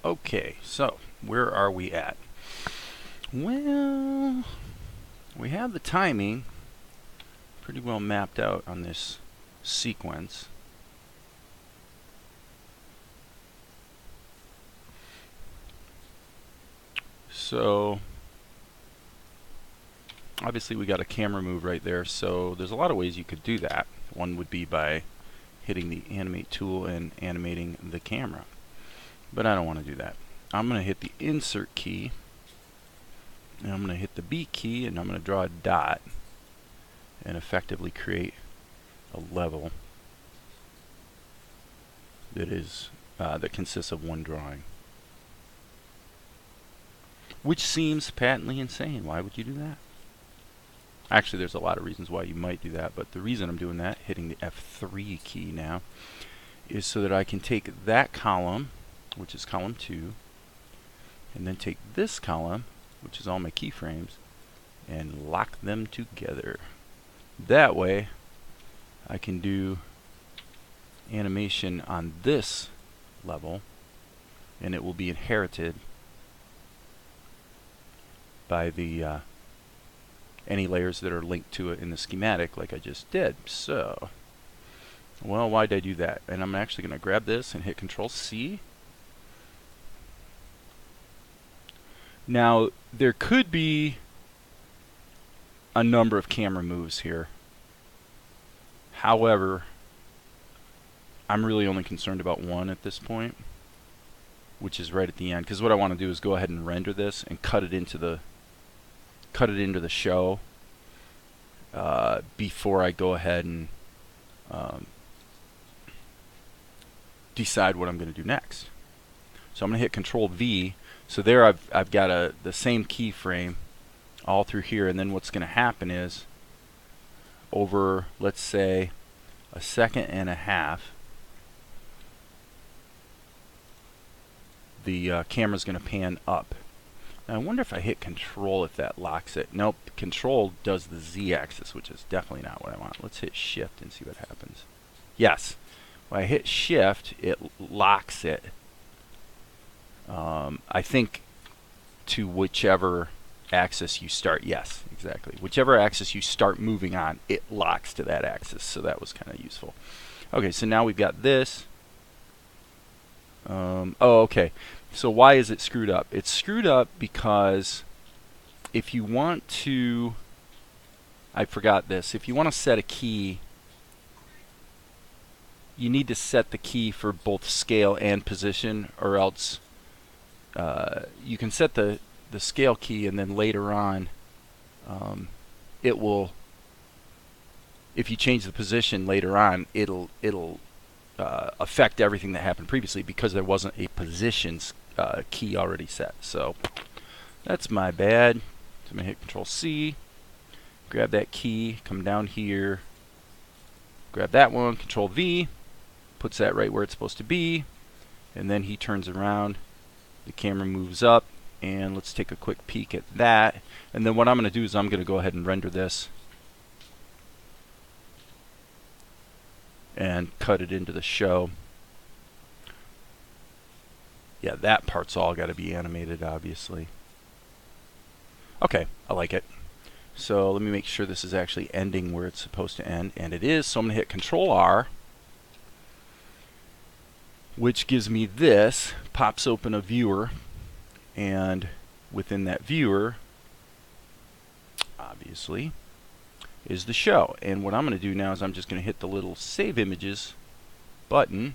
Okay, so where are we at? Well, we have the timing pretty well mapped out on this sequence. So obviously we got a camera move right there, so there's a lot of ways you could do that. One would be by hitting the animate tool and animating the camera. But I don't want to do that. I'm going to hit the insert key, and I'm going to hit the B key, and I'm going to draw a dot and effectively create a level that is that consists of one drawing. Which seems patently insane. Why would you do that? Actually, there's a lot of reasons why you might do that, but the reason I'm doing that, hitting the F3 key now, is so that I can take that column, which is column 2, and then take this column, which is all my keyframes, and lock them together. That way, I can do animation on this level, and it will be inherited by the any layers that are linked to it in the schematic like I just did. So, well, why did I do that? And I'm actually going to grab this and hit Control C. Now, there could be a number of camera moves here. However, I'm really only concerned about one at this point, which is right at the end, because what I want to do is go ahead and render this and cut it into the show before I go ahead and decide what I'm going to do next. So I'm going to hit Control V. So there I've got the same keyframe all through here, and then what's going to happen is over, let's say, a second and a half, the camera's going to pan up. Now I wonder if I hit Control if that locks it. Nope, Control does the Z-axis, which is definitely not what I want. Let's hit Shift and see what happens. Yes, when I hit Shift, it locks it. I think to whichever axis you start. Yes, exactly. Whichever axis you start moving on, it locks to that axis. So that was kind of useful. Okay, so now we've got this. Oh, okay. So why is it screwed up? It's screwed up because if you want to, I forgot this, if you want to set a key, you need to set the key for both scale and position, or else you can set the scale key and then later on it will, if you change the position later on, it'll affect everything that happened previously because there wasn't a position key already set. So that's my bad. So I'm going to hit Control C, grab that key, come down here, grab that one, Control V, puts that right where it's supposed to be, and then he turns around, the camera moves up, and let's take a quick peek at that. And then what I'm going to do is I'm going to go ahead and render this and cut it into the show. Yeah, that part's all got to be animated, obviously. Okay, I like it. So let me make sure this is actually ending where it's supposed to end, and it is. So I'm going to hit Control R, which gives me this, pops open a viewer, and within that viewer, obviously, is the show. And what I'm going to do now is I'm just going to hit the little Save Images button,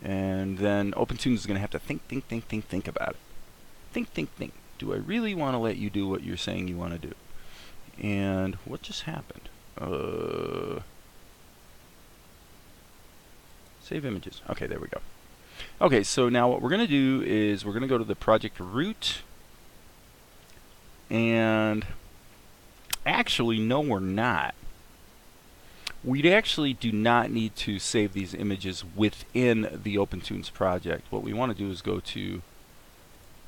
and then OpenToonz is going to have to think about it. Think. Do I really want to let you do what you're saying you want to do? And what just happened? Save images. Okay, there we go. Okay, so now what we're going to do is we're going to go to the project root, and actually, no, we're not. We actually do not need to save these images within the OpenToonz project. What we want to do is go to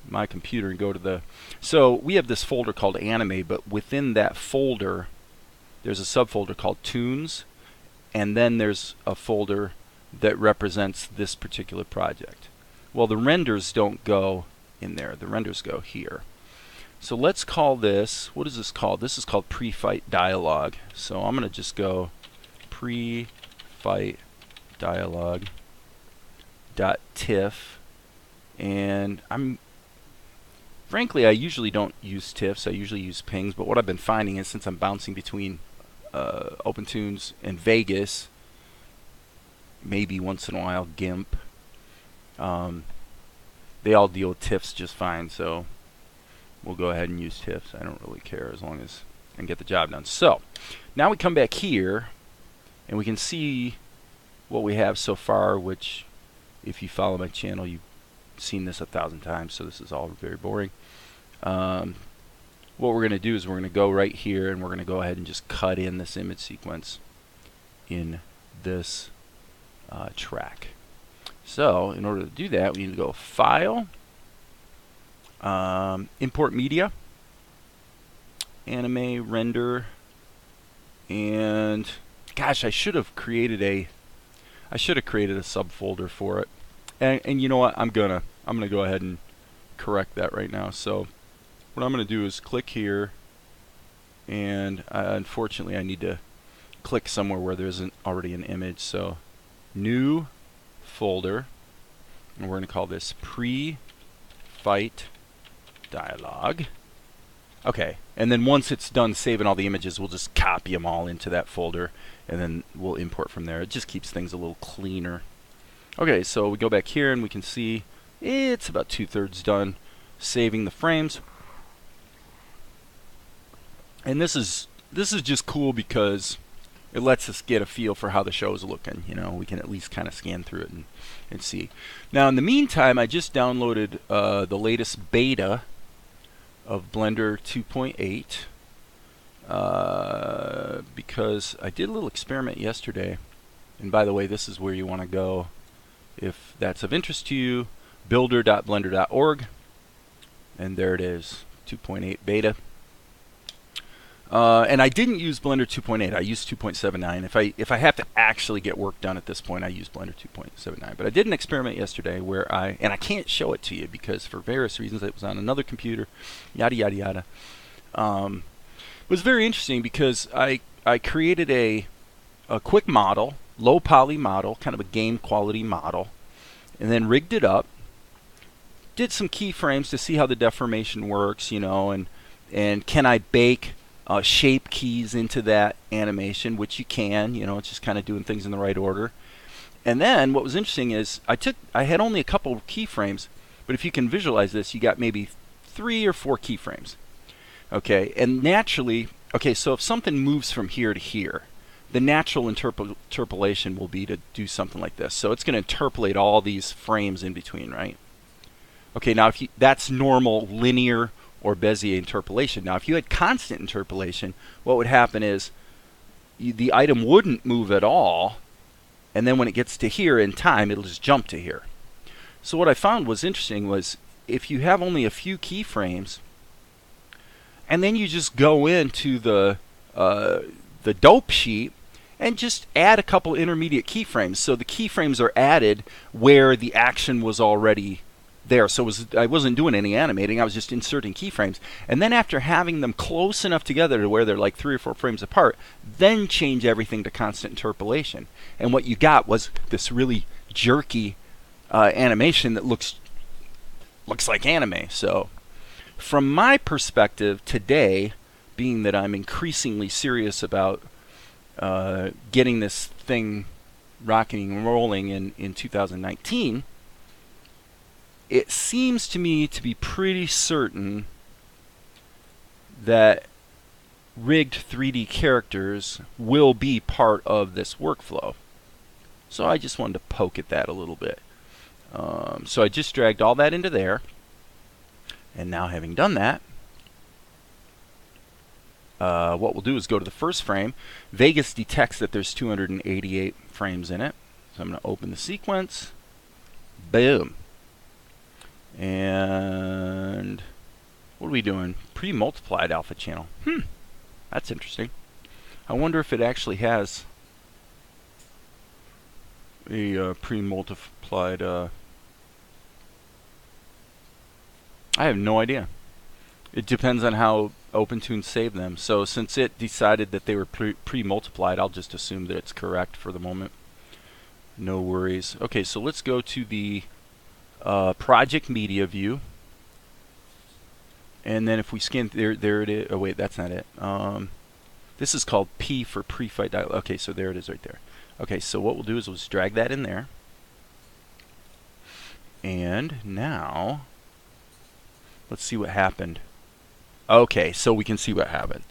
my computer and go to the, so we have this folder called anime, but within that folder there's a subfolder called Toons, and then there's a folder that represents this particular project. Well, the renders don't go in there. The renders go here. So let's call this, what is this called? This is called pre-fight dialogue. So I'm going to just go pre-fight dialogue dot tiff, and frankly, I usually don't use tiffs. I usually use pings, but what I've been finding is since I'm bouncing between OpenTunes and Vegas, maybe once in a while GIMP, they all deal with tiffs just fine, so we'll go ahead and use tiffs. I don't really care as long as I can get the job done. So now we come back here and we can see what we have so far, which if you follow my channel, you've seen this 1,000 times, so this is all very boring. What we're going to do is we're going to go right here and we're going to go ahead and just cut in this image sequence in this track. So in order to do that, we need to go File, Import Media, Anime, Render, and gosh, I should have created a subfolder for it. And you know what? I'm gonna go ahead and correct that right now. So what I'm gonna do is click here, and unfortunately I need to click somewhere where there isn't already an image. So new folder, and we're gonna call this pre-fight dialogue. Okay, and then once it's done saving all the images, we'll just copy them all into that folder, and then we'll import from there. It just keeps things a little cleaner. Okay, so we go back here and we can see it's about 2/3 done saving the frames. And this is just cool because it lets us get a feel for how the show is looking. You know, we can at least kind of scan through it and see. Now, in the meantime, I just downloaded the latest beta of Blender 2.8 because I did a little experiment yesterday. And by the way, this is where you want to go if that's of interest to you, builder.blender.org, and there it is, 2.8 beta. And I didn't use Blender 2.8. I used 2.79. If I have to actually get work done at this point, I use Blender 2.79. But I did an experiment yesterday where and I can't show it to you because for various reasons it was on another computer, yada yada yada. It was very interesting because I created a quick model, low poly model, kind of a game quality model, and then rigged it up, did some keyframes to see how the deformation works, you know, and can I bake shape keys into that animation, which you can, you know, it's just kind of doing things in the right order. And then what was interesting is I had only a couple of keyframes, but if you can visualize this, you got maybe 3 or 4 keyframes. Okay, and naturally, okay, so if something moves from here to here, the natural interpolation will be to do something like this. So it's going to interpolate all these frames in between, right? Okay, now that's normal linear or Bezier interpolation. Now, if you had constant interpolation, what would happen is the item wouldn't move at all, and then when it gets to here in time, it'll just jump to here. So what I found was interesting was if you have only a few keyframes, and then you just go into the dope sheet and just add a couple intermediate keyframes. So the keyframes are added where the action was already there. So I wasn't doing any animating, I was just inserting keyframes. And then after having them close enough together to where they're like 3 or 4 frames apart, then change everything to constant interpolation. And what you got was this really jerky animation that looks like anime. So from my perspective today, being that I'm increasingly serious about getting this thing rocking and rolling in 2019, it seems to me to be pretty certain that rigged 3D characters will be part of this workflow. So I just wanted to poke at that a little bit. So I just dragged all that into there. And now having done that, what we'll do is go to the first frame. Vegas detects that there's 288 frames in it. So I'm going to open the sequence. Boom. And what are we doing? Pre-multiplied alpha channel. That's interesting. I wonder if it actually has a pre-multiplied I have no idea. It depends on how OpenTunes saved them. So since it decided that they were pre-multiplied, I'll just assume that it's correct for the moment. No worries. Okay, so let's go to the project media view. And then if we scan, there it is. Oh wait, that's not it. This is called P for pre-fight dialog. Okay, so there it is right there. Okay, so what we'll do is we'll just drag that in there. And now, let's see what happened. Okay, so we can see what happened.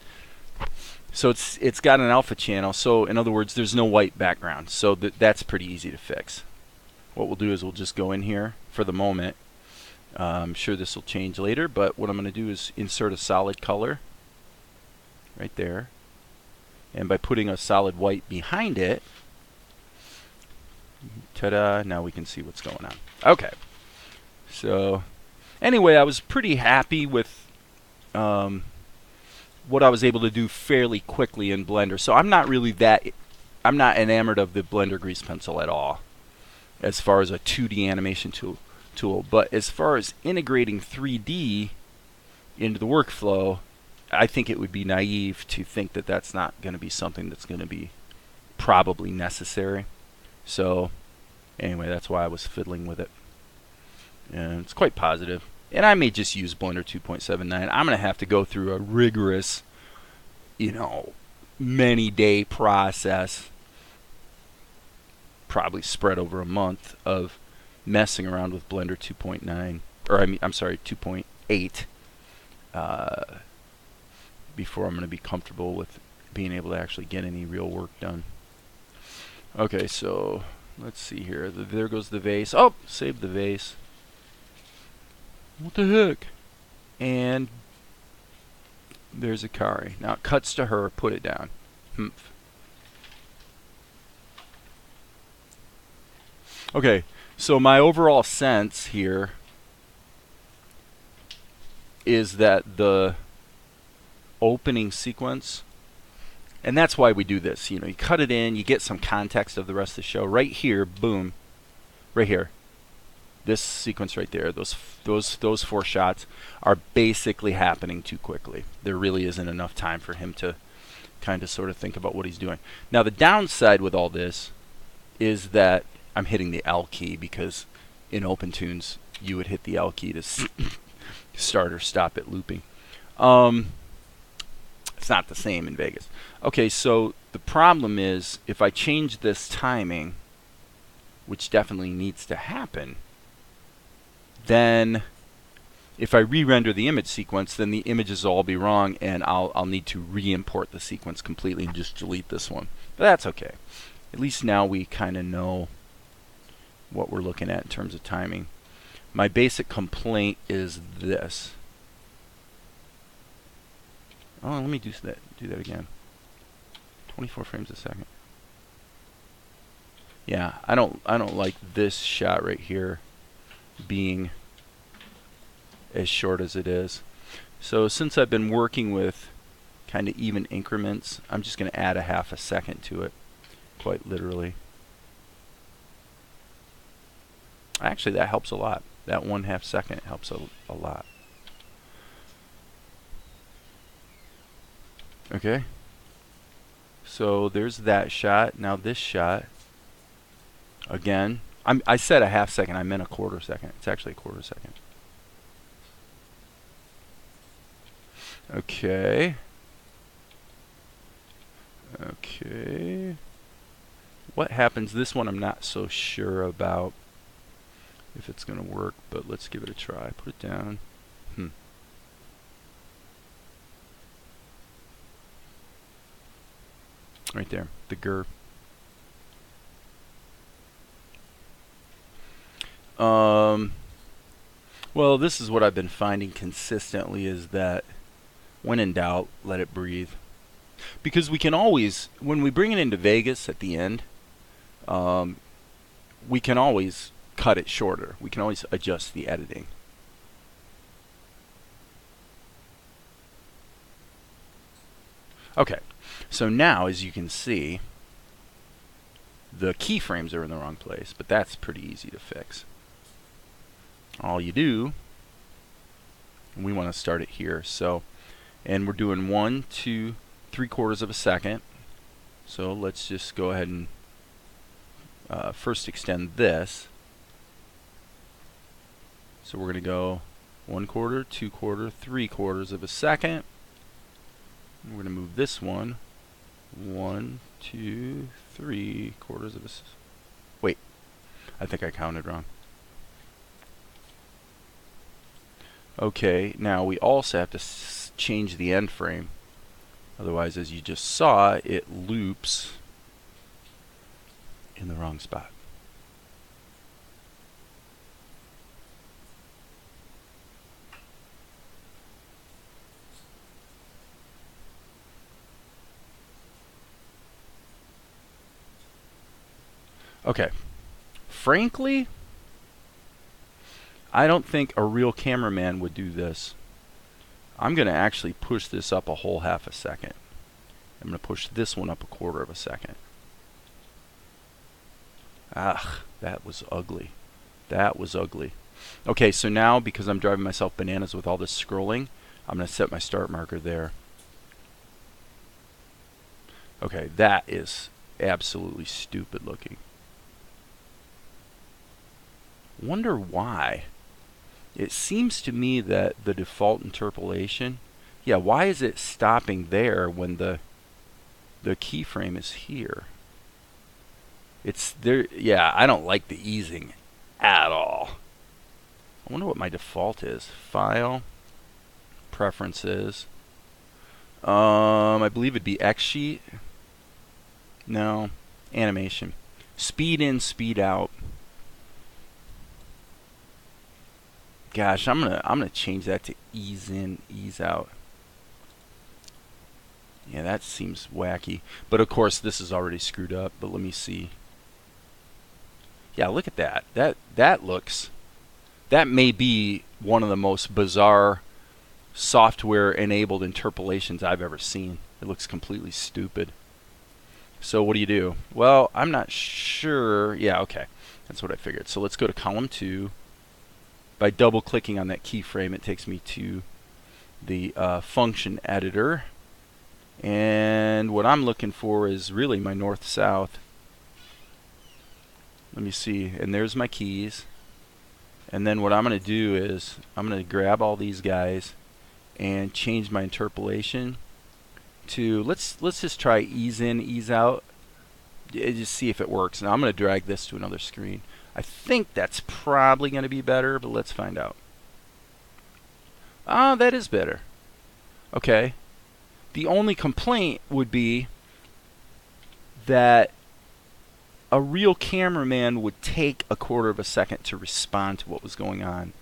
So it's got an alpha channel. So in other words, there's no white background. So that's pretty easy to fix. What we'll do is we'll just go in here for the moment. I'm sure this will change later, but what I'm going to do is insert a solid color right there. And by putting a solid white behind it, ta-da, now we can see what's going on. Okay. So anyway, I was pretty happy with what I was able to do fairly quickly in Blender. So I'm not enamored of the Blender grease pencil at all as far as a 2D animation tool. But as far as integrating 3D into the workflow, I think it would be naive to think that that's not going to be something that's going to be probably necessary. So anyway, that's why I was fiddling with it. And it's quite positive. And I may just use Blender 2.79. I'm going to have to go through a rigorous, many-day process, probably spread over a month, of messing around with Blender 2.9, or I'm sorry, 2.8, before I'm going to be comfortable with being able to actually get any real work done. Okay, so let's see here. There goes the vase. Oh, save the vase. What the heck? And there's Akari. Now it cuts to her. Put it down. Humph. Okay, so my overall sense here is that the opening sequence, and that's why we do this. You cut it in, you get some context of the rest of the show. Right here, boom, right here. This sequence right there, those 4 shots are basically happening too quickly. There really isn't enough time for him to kind of sort of think about what he's doing. Now the downside with all this is that I'm hitting the L key, because in OpenTunes you would hit the L key to start or stop it looping. It's not the same in Vegas. Okay, so the problem is if I change this timing, which definitely needs to happen, then if I re-render the image sequence, then the images will all be wrong, and I'll need to re-import the sequence completely and just delete this one. But that's okay. At least now we kind of know what we're looking at in terms of timing. My basic complaint is this. Oh, let me do that again. 24 frames a second. Yeah, I don't like this shot right here being as short as it is. So since I've been working with kind of even increments, I'm just going to add a half a second to it, quite literally. Actually, that helps a lot. That 1/2 second helps a lot. Okay. So there's that shot. Now this shot, again, I said a half second. I meant a 1/4 second. It's actually a 1/4 second. Okay. Okay. What happens? This one I'm not so sure about if it's going to work, but let's give it a try. Put it down. Right there, the GUR. Well, this is what I've been finding consistently, is that when in doubt, let it breathe. Because we can always, when we bring it into Vegas at the end, we can always cut it shorter. We can always adjust the editing. Okay, so now as you can see, the keyframes are in the wrong place, but that's pretty easy to fix. All you do and we want to start it here. So, and we're doing 1, 2, 3/4 of a second. So let's just go ahead and first extend this. So we're going to go 1/4, 2/4, 3/4 of a second. And we're going to move this one 1, 2, 3/4 of a wait, I think I counted wrong. Okay, now we also have to change the end frame. Otherwise, as you just saw, it loops in the wrong spot. Okay, frankly, I don't think a real cameraman would do this. I'm going to actually push this up a whole half a second. I'm going to push this one up a 1/4 of a second. Ah, that was ugly. That was ugly. Okay, so now because I'm driving myself bananas with all this scrolling, I'm going to set my start marker there. Okay, that is absolutely stupid looking. Wonder why. It seems to me that the default interpolation, yeah, why is it stopping there when the keyframe is here? It's there. Yeah, I don't like the easing at all. I wonder what my default is. File, preferences. I believe it'd be X sheet. No, animation. Speed in, speed out. Gosh, I'm gonna change that to ease in, ease out. Yeah, that seems wacky. But of course, this is already screwed up. But let me see. Yeah, look at that. That may be one of the most bizarre software-enabled interpolations I've ever seen. It looks completely stupid. So what do you do? Well, I'm not sure. Yeah, okay. That's what I figured. So let's go to column 2. By double-clicking on that keyframe, it takes me to the function editor. And what I'm looking for is really my north-south. Let me see. And there's my keys. And then what I'm going to do is I'm going to grab all these guys and change my interpolation to, let's just try ease in, ease out. Just see if it works. Now I'm going to drag this to another screen. I think that's probably going to be better, but let's find out. Ah, that is better. Okay. The only complaint would be that a real cameraman would take a 1/4 of a second to respond to what was going on.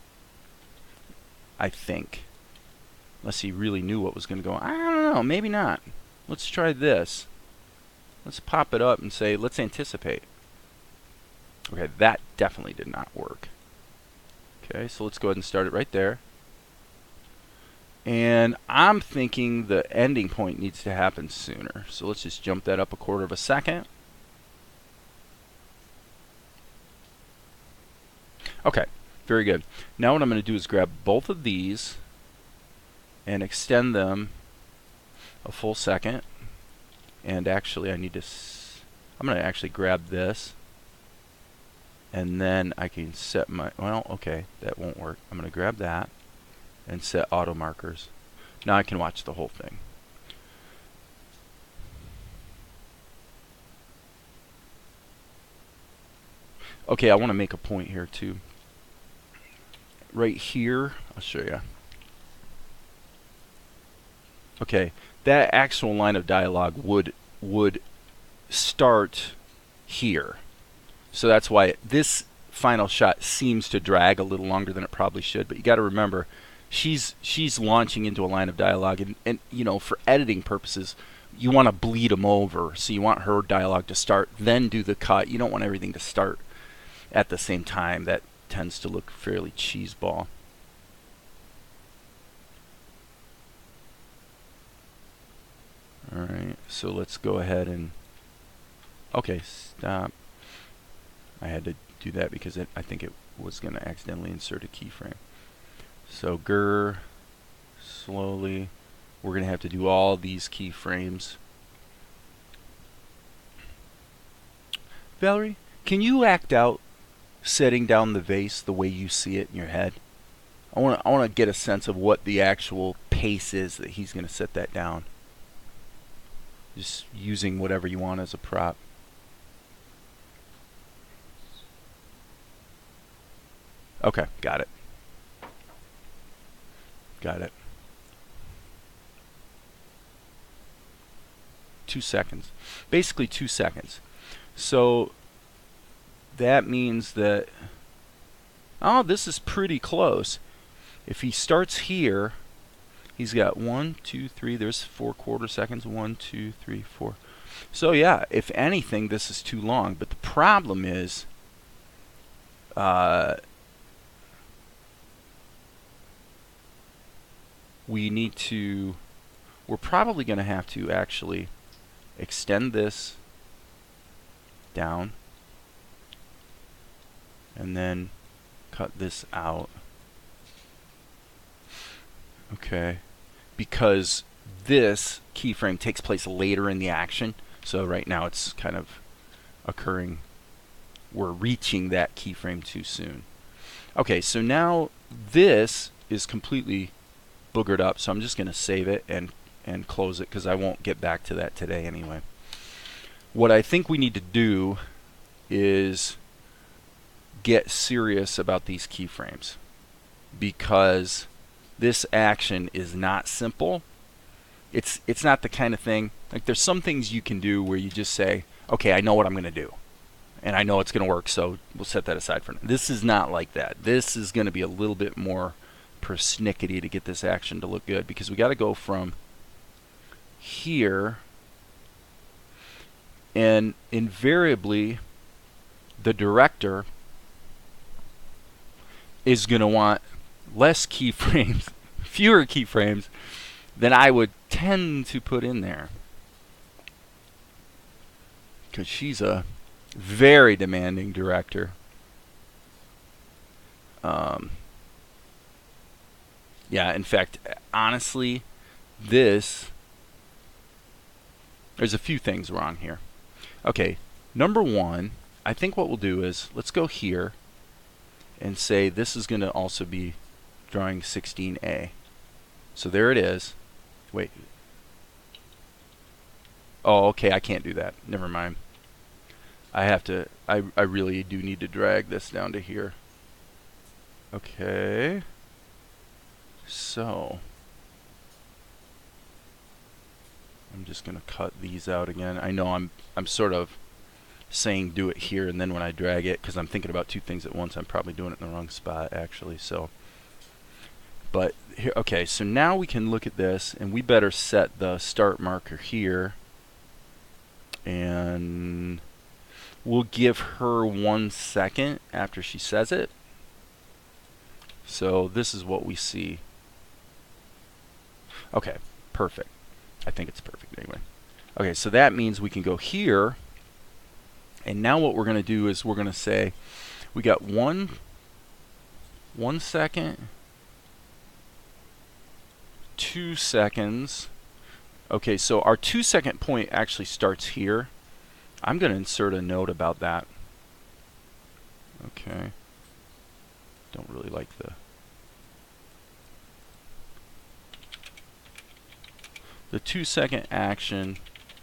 I think. Unless he really knew what was going to go on. I don't know. Maybe not. Let's try this. Let's pop it up and say, let's anticipate. Okay, that definitely did not work. Okay, so let's go ahead and start it right there. And I'm thinking the ending point needs to happen sooner. So let's just jump that up a 1/4 of a second. Okay, very good. Now what I'm going to do is grab both of these and extend them a full second. And actually I need to, I'm going to actually grab this. And then I can set my, well, okay, that won't work. I'm going to grab that and set auto markers. Now I can watch the whole thing. Okay, I want to make a point here too. Right here, I'll show you. Okay, that actual line of dialogue would start here. So that's why this final shot seems to drag a little longer than it probably should. But you got to remember, she's launching into a line of dialogue, and you know, for editing purposes, you want to bleed them over. So you want her dialogue to start, then do the cut. You don't want everything to start at the same time. That tends to look fairly cheeseball. All right, so let's go ahead and, okay, stop. I had to do that because I think it was going to accidentally insert a keyframe. So GR, slowly. We're going to have to do all these keyframes. Valerie, can you act out setting down the vase the way you see it in your head? I want to get a sense of what the actual pace is that he's going to set that down. Just using whatever you want as a prop. Okay, got it. Got it. 2 seconds. Basically 2 seconds. So that means that, oh, this is pretty close. If he starts here, he's got 1, 2, 3, there's 4 quarter seconds. 1, 2, 3, 4. So yeah, if anything, this is too long. But the problem is, we're probably going to have to actually extend this down and then cut this out. Okay, because this keyframe takes place later in the action, so right now it's kind of occurring, we're reaching that keyframe too soon. Okay, so now this is completely boogered up, so I'm just going to save it and close it because I won't get back to that today anyway. What I think we need to do is get serious about these keyframes, because this action is not simple. It's not the kind of thing, like there's some things you can do where you just say, okay, I know what I'm going to do and I know it's going to work, so we'll set that aside for now. This is not like that. This is going to be a little bit more persnickety to get this action to look good, because we got to go from here, and invariably the director is going to want less keyframes, fewer keyframes than I would tend to put in there, because she's a very demanding director. Yeah, in fact, honestly, there's a few things wrong here. Okay, number one, I think what we'll do is, let's go here and say this is going to also be drawing 16A. So there it is. Wait. Oh, okay, I can't do that. Never mind. I have to, I really do need to drag this down to here. Okay. So I'm just going to cut these out again. I know I'm sort of saying do it here, and then when I drag it, because I'm thinking about two things at once, I'm probably doing it in the wrong spot actually. So, but here, okay, so now we can look at this, and we better set the start marker here, and we'll give her 1 second after she says it. So this is what we see. Okay, perfect. I think it's perfect anyway. Okay, so that means we can go here, and now what we're going to do is we're going to say we got 1 second, 2 seconds. Okay, so our 2 second point actually starts here. I'm going to insert a note about that. Okay. Don't really like the 2 second action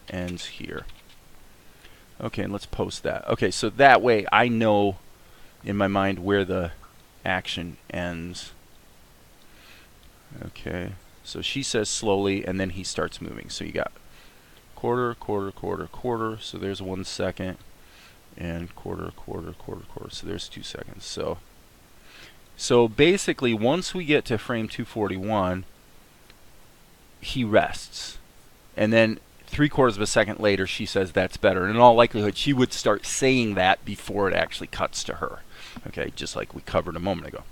ends here. Okay, and let's post that. Okay, so that way I know in my mind where the action ends. Okay, so she says slowly, and then he starts moving. So you got quarter, quarter, quarter, quarter. So there's 1 second, and quarter, quarter, quarter, quarter. So there's 2 seconds. So basically, once we get to frame 241, he rests, and then 3/4 of a second later she says that's better, and in all likelihood she would start saying that before it actually cuts to her. Okay, just like we covered a moment ago.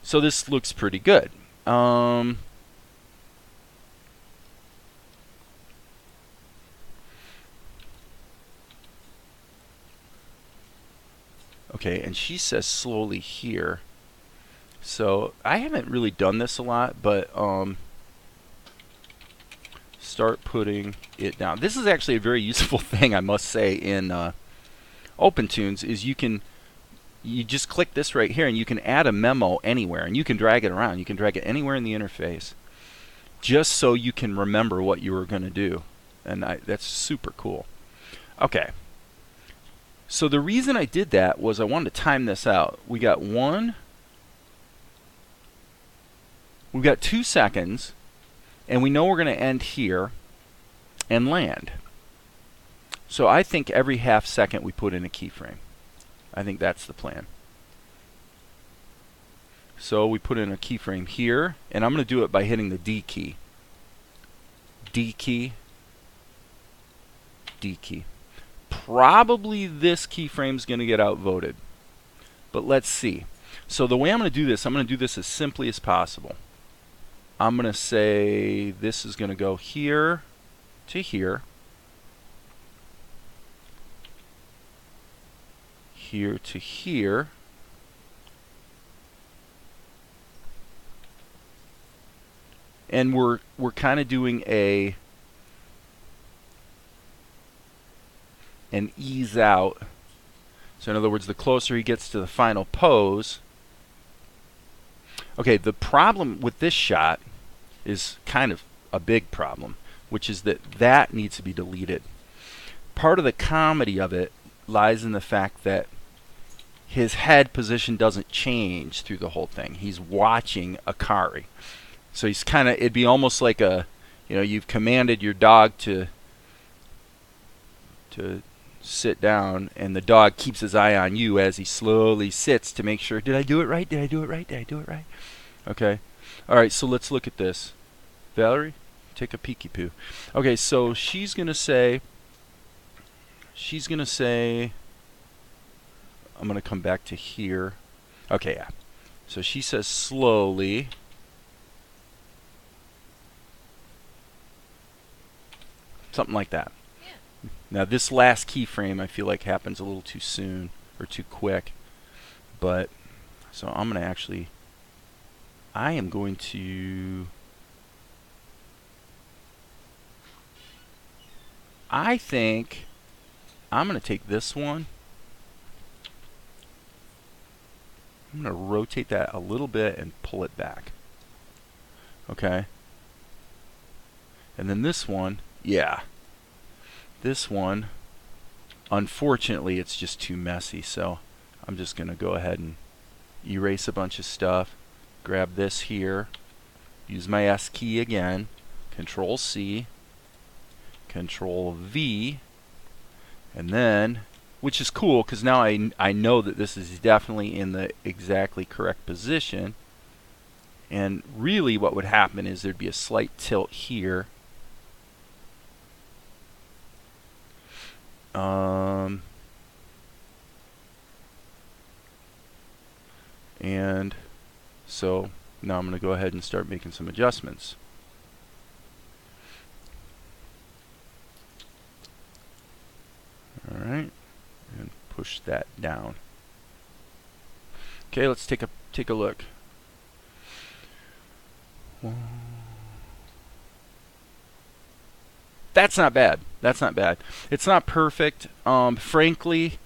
So this looks pretty good. Okay, and she says slowly here. So I haven't really done this a lot, but start putting it down. This is actually a very useful thing, I must say, in OpenTunes, is you just click this right here and you can add a memo anywhere, and you can drag it around. You can drag it anywhere in the interface just so you can remember what you were going to do. And that's super cool. Okay. So the reason I did that was I wanted to time this out. We got 2 seconds, and we know we're going to end here and land. So I think every half second we put in a keyframe. I think that's the plan. So we put in a keyframe here, and I'm going to do it by hitting the D key. D key. D key. Probably this keyframe is going to get outvoted, but let's see. So the way I'm going to do this, I'm going to do this as simply as possible. I'm going to say this is going to go here to here, here to here, and we're kind of doing an ease out. So in other words, the closer he gets to the final pose. Okay, the problem with this shot is kind of a big problem, which is that needs to be deleted. Part of the comedy of it lies in the fact that his head position doesn't change through the whole thing. He's watching Akari. So he's kind of, it'd be almost like you've commanded your dog to sit down, and the dog keeps his eye on you as he slowly sits to make sure, did I do it right? Did I do it right? Did I do it right? Okay. All right, so let's look at this. Valerie, take a peeky poo. Okay, so she's going to say, I'm going to come back to here. Okay, yeah. So she says slowly. Something like that. Yeah. Now this last keyframe I feel like happens a little too soon or too quick. But, so I'm going to actually, I am going to, I think I'm going to take this one. I'm going to rotate that a little bit and pull it back. Okay. And then this one, yeah. This one, unfortunately, it's just too messy. So I'm just going to go ahead and erase a bunch of stuff. Grab this here. Use my S key again. Control C. Control V. And then, which is cool because now I know that this is definitely in the exactly correct position. And really what would happen is there'd be a slight tilt here. And so now I'm going to go ahead and start making some adjustments. All right, and push that down. Okay, let's take a look. That's not bad. That's not bad. It's not perfect. Frankly,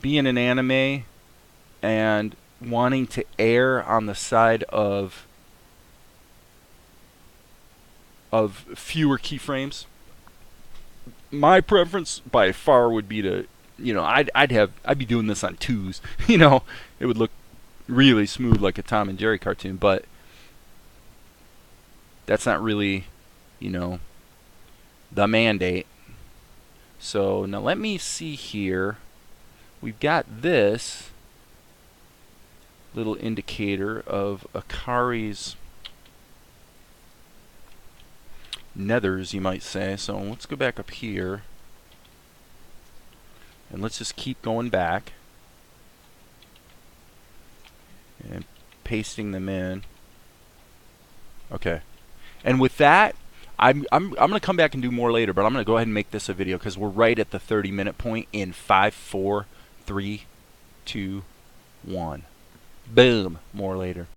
being an anime and wanting to err on the side of fewer keyframes, my preference by far would be to, I'd be doing this on 2s. It would look really smooth like a Tom and Jerry cartoon, but that's not really, the mandate. So now let me see here. We've got this little indicator of Akari's nethers, you might say. So let's go back up here. And let's just keep going back. And pasting them in. Okay. And with that, I'm going to come back and do more later, but I'm going to go ahead and make this a video because we're right at the 30-minute point in 5, 4, 3, 2, 1. Boom. More later.